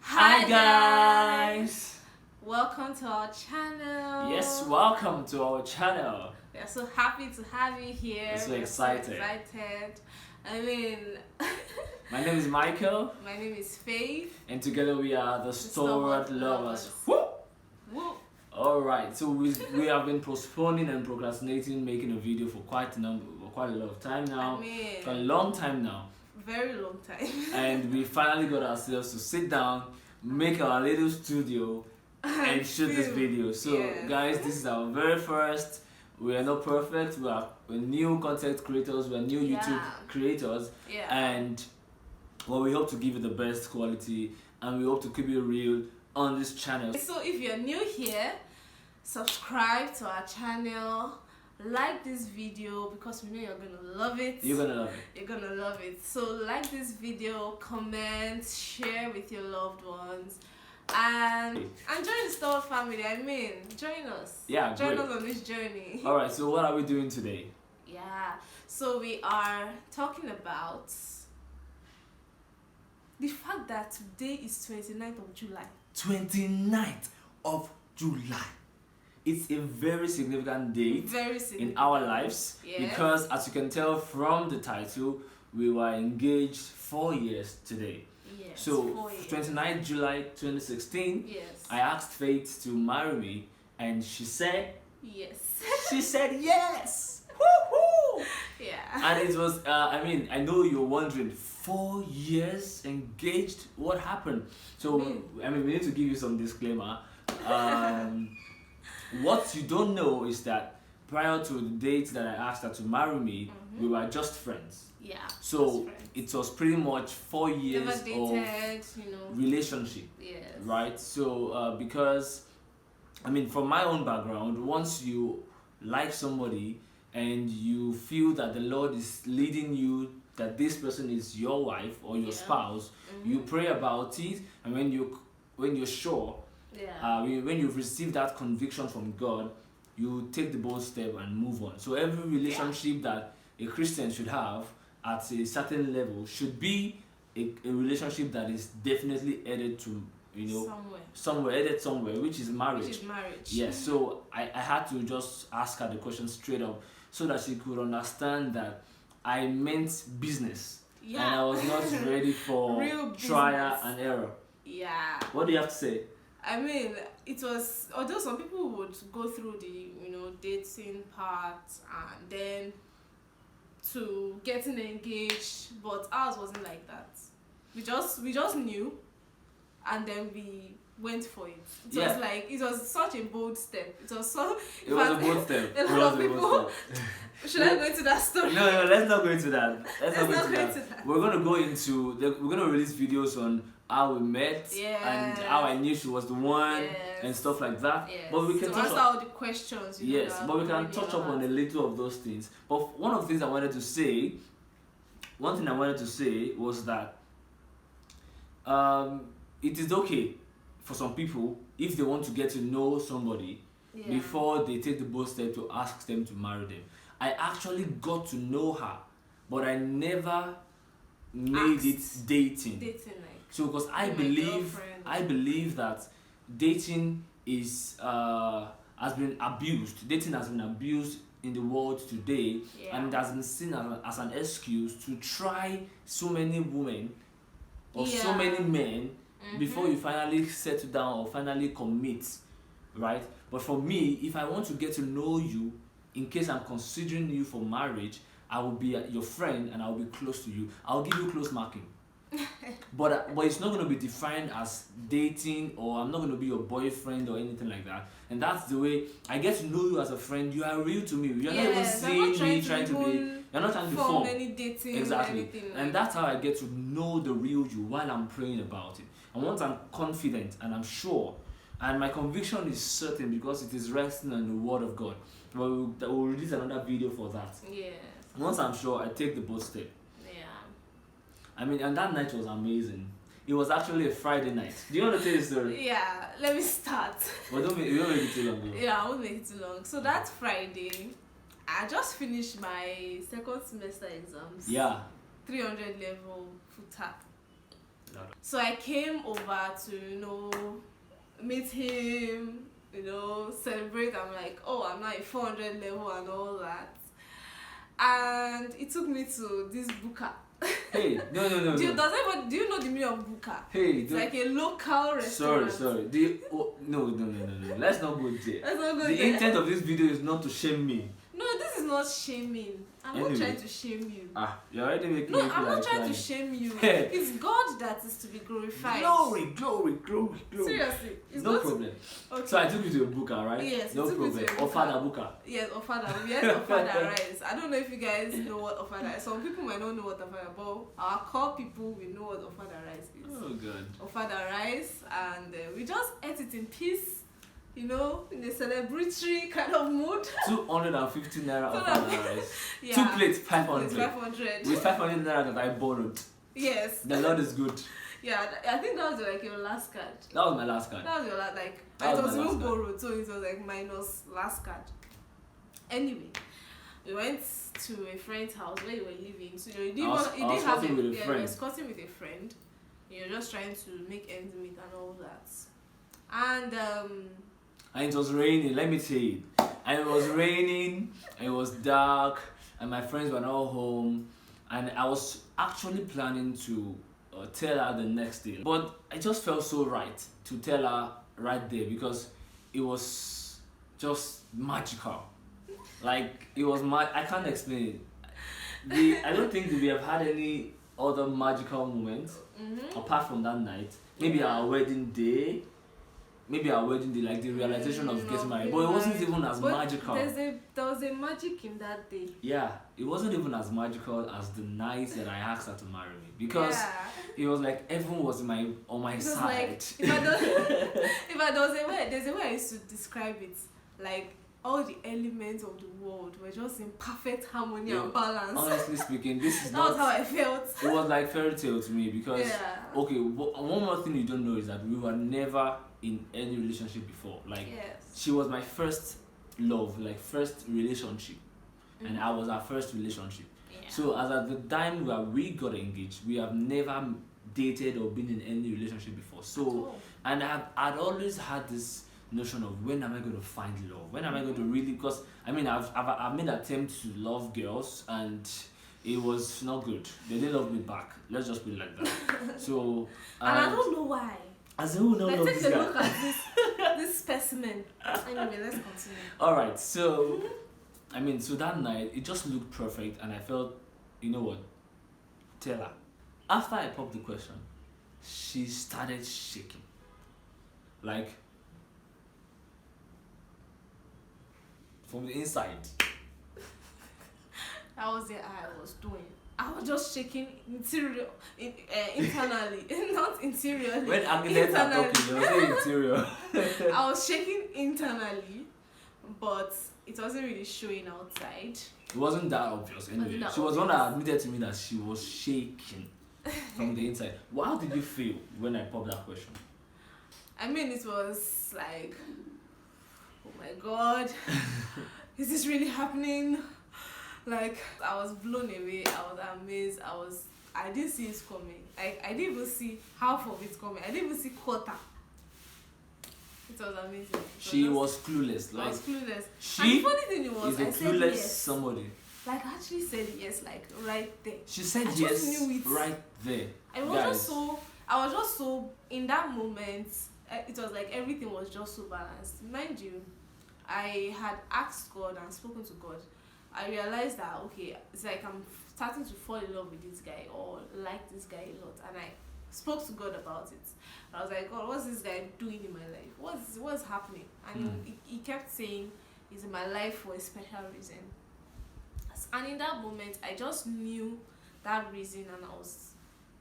Hi guys! Welcome to our channel. Yes, welcome to our channel. We are so happy to have you here. We're so We're excited. So excited. I mean, My name is Michael. My name is Faith. And together we are the Stalwart lovers. Woo! Woo! Alright, so we have been postponing and procrastinating making a video for quite a lot of time now. For a long time now. Very long time. And we finally got ourselves to sit down, make our little studio and shoot this video. So yes. Guys, this is our very first. We are not perfect. We're new content creators. We're new YouTube creators. And well, we hope to give you the best quality and we hope to keep it real on this channel. So if you're new here, subscribe to our channel, like this video because we know you're gonna love it. You're gonna love it. You're gonna love it. So like this video, comment, share with your loved ones, and join the Stalwart family. I mean, join us. Yeah, join us on this journey. All right. So what are we doing today? Yeah. So we are talking about the fact that today is 29th of July. 29th of July. It's a very significant date in our lives because, as you can tell from the title, we were engaged 4 years today. Yes, so 29th July 2016, I asked Faith to marry me and she said yes. She said yes. Woohoo! Yeah. And it was I mean, I know you're wondering, 4 years engaged, what happened? So I mean, we need to give you some disclaimer. What you don't know is that prior to the date that I asked her to marry me, we were just friends. Yeah. So it was pretty much 4 years of relationship. Yes. Right? So because, I mean, from my own background, once you like somebody and you feel that the Lord is leading you, that this person is your wife or your spouse, you pray about it, and when you're sure, when you've received that conviction from God, you take the bold step and move on. So every relationship that a Christian should have at a certain level should be a relationship that is definitely headed to, somewhere, which is marriage. Yes. So I had to just ask her the question straight up so that she could understand that I meant business. And I was not ready for trial and error. Yeah. What do you have to say? I mean, it was, although some people would go through the, dating part and then to getting engaged, but ours wasn't like that. We just knew, and then we went for it. It was such a bold step. It was a bold step. A lot of people. Should I go into that story? No, let's not go into that. Let's not go into that. We're gonna release videos on how we met and how I knew she was the one and stuff like that. But we can answer all the questions. But we can touch up on a little of those things. But one of the things I wanted to say was that it is okay for some people if they want to get to know somebody before they take the bold step to ask them to marry them. I actually got to know her, but I never made it dating. So because I believe that dating is has been abused. Dating has been abused in the world today, and it has been seen as an excuse to try so many women or so many men before you finally settle down or finally commit, right? But for me, if I want to get to know you, in case I'm considering you for marriage, I will be your friend and I'll be close to you. I'll give you close marking. but it's not going to be defined as dating, or I'm not going to be your boyfriend or anything like that. And that's the way I get to know you as a friend. You are real to me. You're not even seeing me trying to be. You're not trying to form any dating. Exactly. And that's how I get to know the real you while I'm praying about it. And once I'm confident and I'm sure, and my conviction is certain because it is resting on the Word of God. We'll release another video for that. Once I'm sure, I take the bold step. I mean, and that night was amazing. It was actually a Friday night. Do you want to tell the story? Yeah, let me start. But don't make it too long. I won't make it too long. So that Friday, I just finished my second semester exams. 300 level full tap. So I came over to, meet him, celebrate. I'm like, oh, I'm not a 400 level and all that. And it took me to this buka. Hey, no. Do you know the meaning of buka? Hey, it's like a local restaurant. Sorry. No. Let's not go there. Let's not go the there. intent of this video is not to shame me. No, this is not shaming. I'm not trying to shame you. You're already making me feel I'm not like trying to shame you. It's God that is to be glorified. Glory. Seriously. It's no problem. Okay. So I took you to a buka, right? Yes. No problem. Ofada buka. Yes, Ofada. Yes, Ofada rice. I don't know if you guys know what Ofada is. Some people might not know what Ofada is, but our core people, we know what Ofada rice is. Oh, God. Ofada rice, and we just ate it in peace. In a celebratory kind of mood. 250 naira Ofada rice. Yeah. 2 plates, 500. 500. With 500 naira that I borrowed. Yes. The Lord is good. Yeah, I think that was like your last card. That was my last card. That was your last, like, it was even borrowed, so it was like minus last card. Anyway, we went to a friend's house where you were living. So you didn't have with a friend. friend. You were scouting with a friend. You're just trying to make ends meet and all that. And it was raining, let me tell you. And it was raining, and it was dark, and my friends were not home. And I was actually planning to tell her the next day. But I just felt so right to tell her right there because it was just magical. Like, it was I can't explain it. I don't think that we have had any other magical moments apart from that night. Maybe our wedding day, like the realization of getting married. But it wasn't even as magical. There was a magic in that day. Yeah, it wasn't even as magical as the night that I asked her to marry me. Because it was like everyone was on my side. Like, there's a way I used to describe it. Like, all the elements of the world were just in perfect harmony and balance. Honestly speaking, that was how I felt. It was like fairy tale to me because okay, one more thing you don't know is that we were never in any relationship before. Like, she was my first love, like first relationship, and I was her first relationship. So as at the time where we got engaged, we have never dated or been in any relationship before. So and I'd always had this notion of when am I going to find love? When am I going to really? Because I mean, I've made attempts to love girls and it was not good. They didn't love me back. Let's just put it like that. So and I don't know why. As who don't love this guy. Take a look at this specimen. Anyway, let's continue. All right. So I mean, so that night it just looked perfect, and I felt, you know what? Tell her. After I popped the question, she started shaking. Like, from the inside. That was it I was doing. I was just shaking internally, not interiorly. When Agnes are talking, they will say interior. I was shaking internally, but it wasn't really showing outside. It wasn't that obvious anyway. She was the one that admitted to me that she was shaking from the inside. How did you feel when I popped that question? I mean, it was like, oh my God, is this really happening? Like, I was blown away. I was amazed. I didn't see it coming. I didn't even see half of it coming. I didn't even see quarter. It was amazing. She was clueless. Like, I was clueless. She and the funny thing was, is a I clueless said yes. somebody. Like, I actually said yes, like right there. She said I yes just knew it. right there. I was just so in that moment. It was like everything was just so balanced. Mind you, I had asked God and spoken to God. I realized that, okay, it's like I'm starting to fall in love with this guy or like this guy a lot, and I spoke to God about it. And I was like, God, what's this guy doing in my life? What's happening? And he kept saying he's in my life for a special reason. And in that moment, I just knew that reason, and I was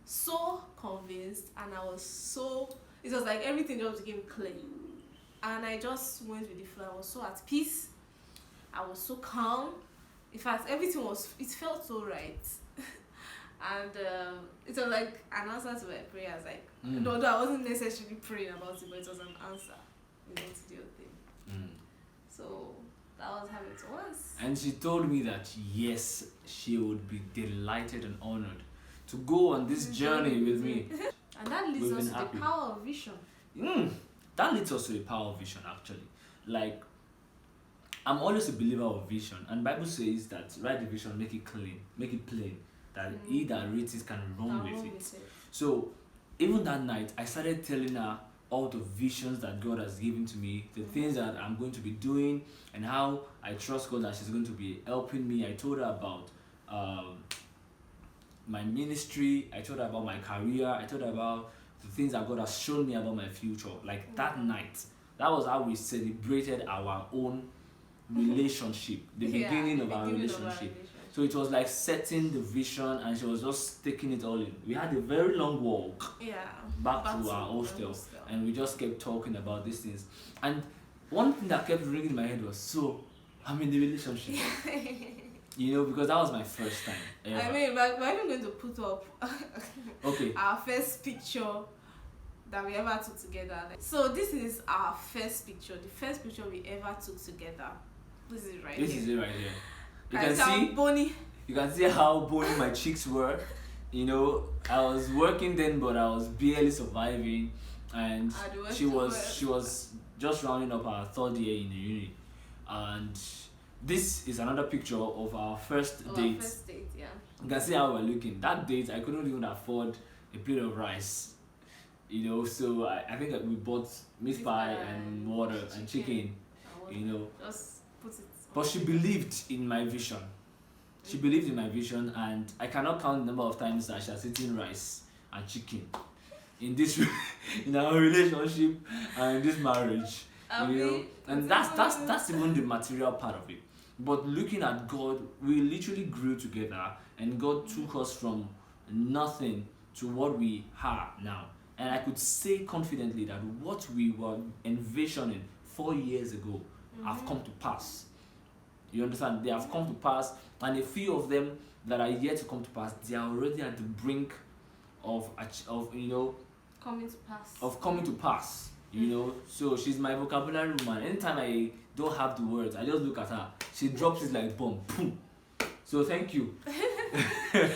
so convinced, and it was like everything just became clear. And I just went with the flow. I was so at peace. I was so calm. In fact, it felt so right. And it was like an answer to my prayers. Like, although I wasn't necessarily praying about it, but it was an answer, to the whole thing. So that was how it was. And she told me that yes, she would be delighted and honored to go on this journey with me. And that leads we've us been to happy. the power of vision. That leads us to the power of vision actually. Like, I'm always a believer of vision, and Bible says that write the vision, make it clean, make it plain, that he that reads it can run with it. So even that night, I started telling her all the visions that God has given to me, the things that I'm going to be doing, and how I trust God that she's going to be helping me. I told her about my ministry, I told her about my career, I told her about the things that God has shown me about my future. Like that night, that was how we celebrated our own relationship, the beginning of our relationship. So it was like setting the vision, and she was just taking it all in. We had a very long walk back to our hostel, and we just kept talking about these things. And one thing that kept ringing in my head was, so I'm in the relationship. You know, because that was my first time ever. I mean, we're even going to put up our first picture that we ever took together. So this is our first picture, the first picture we ever took together. This is right here. This is it right here. You can see how bony my cheeks were. You know, I was working then, but I was barely surviving, and she was just rounding up our third year in the uni. And this is another picture of our first date. Our first date, yeah. You can see how we're looking. That date, I couldn't even afford a plate of rice. You know, so I think that we bought meat pie and water and chicken. You know, just put it. But she believed in my vision. She believed in my vision, and I cannot count the number of times that she has eaten rice and chicken in this in our relationship and in this marriage. You know, and that's even the material part of it. But looking at God, we literally grew together, and God took us from nothing to what we are now. And I could say confidently that what we were envisioning 4 years ago have come to pass. You understand? They have come to pass, and a few of them that are yet to come to pass, they are already at the brink of you know, coming to pass. Of coming to pass. You know, so she's my vocabulary woman. Anytime I don't have the words, I just look at her. She drops it like boom, boom. So thank you.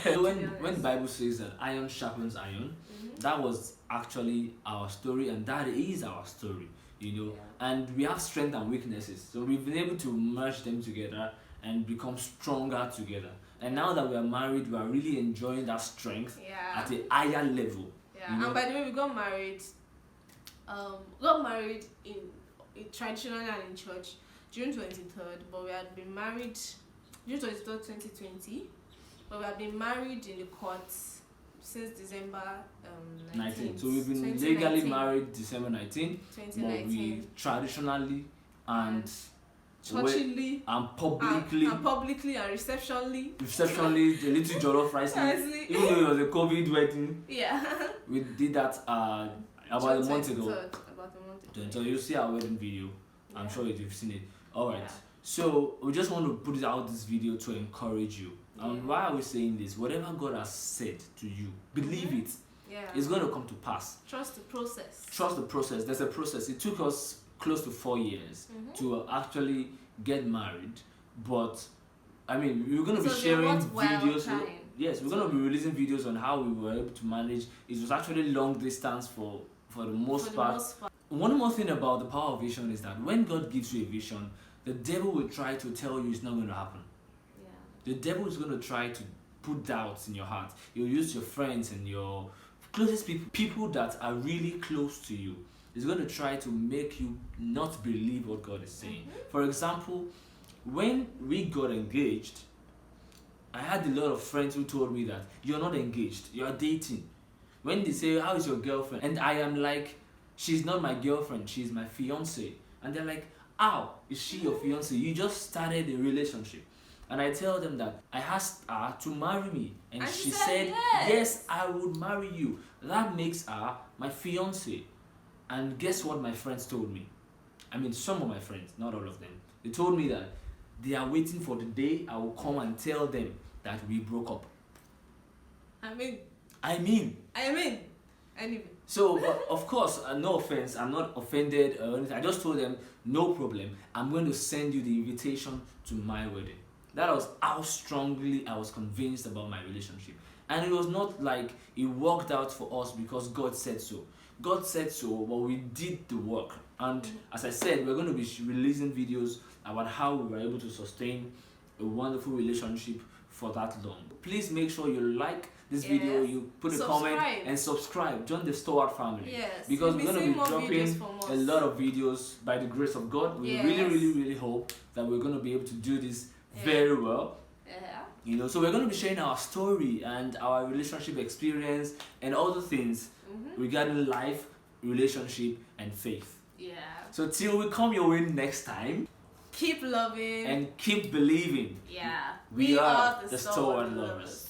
So when the Bible says that iron sharpens iron, that was actually our story, and that is our story. You know, and we have strengths and weaknesses, so we've been able to merge them together and become stronger together. And now that we are married, we are really enjoying that strength at a higher level. You know? And by the way, we got married in traditionally and in church June 23rd, but we had been married June 23rd, 2020, but we have been married in the courts since December 19th. So we've been legally married December 19th, but we traditionally and churchily and publicly and receptionally the little jollof rice, even though it was a COVID wedding. We did that about a month ago. So you'll see our wedding video. I'm sure you've seen it. Alright. So we just want to put it out this video to encourage you. And why are we saying this? Whatever God has said to you, believe it. It's going to come to pass. Trust the process. Trust the process. There's a process. It took us close to 4 years to actually get married. But I mean, we're going to be sharing videos. Yes, we're going to be releasing videos on how we were able to manage. It was actually long distance for the most part. One more thing about the power of vision is that when God gives you a vision, the devil will try to tell you it's not going to happen. The devil is going to try to put doubts in your heart. You'll use your friends and your closest people that are really close to you. It's going to try to make you not believe what God is saying. For example, when we got engaged, I had a lot of friends who told me that you're not engaged, you're dating. When they say, how is your girlfriend? And I am like, she's not my girlfriend, she's my fiance. And they're like, how is she your fiance? You just started a relationship. And I tell them that I asked her to marry me, and she said yes, I would marry you. That makes her my fiance. And guess what my friends told me? I mean, some of my friends, not all of them. They told me that they are waiting for the day I will come and tell them that we broke up. I mean. Anyway. So, of course, no offense, I'm not offended or anything. I just told them, no problem. I'm going to send you the invitation to my wedding. That was how strongly I was convinced about my relationship. And it was not like it worked out for us because God said so. God said so, but we did the work. And as I said, we're going to be releasing videos about how we were able to sustain a wonderful relationship for that long. Please make sure you like this video, you put a comment and subscribe. Join the Stalwart family. Yes. Because we're going to be dropping a lot of videos by the grace of God. We really hope that we're going to be able to do this very well. You know, so we're going to be sharing our story and our relationship experience and other things regarding life, relationship, and faith. Yeah. So till we come your way next time, keep loving and keep believing. Yeah. We are the Stalwart lovers.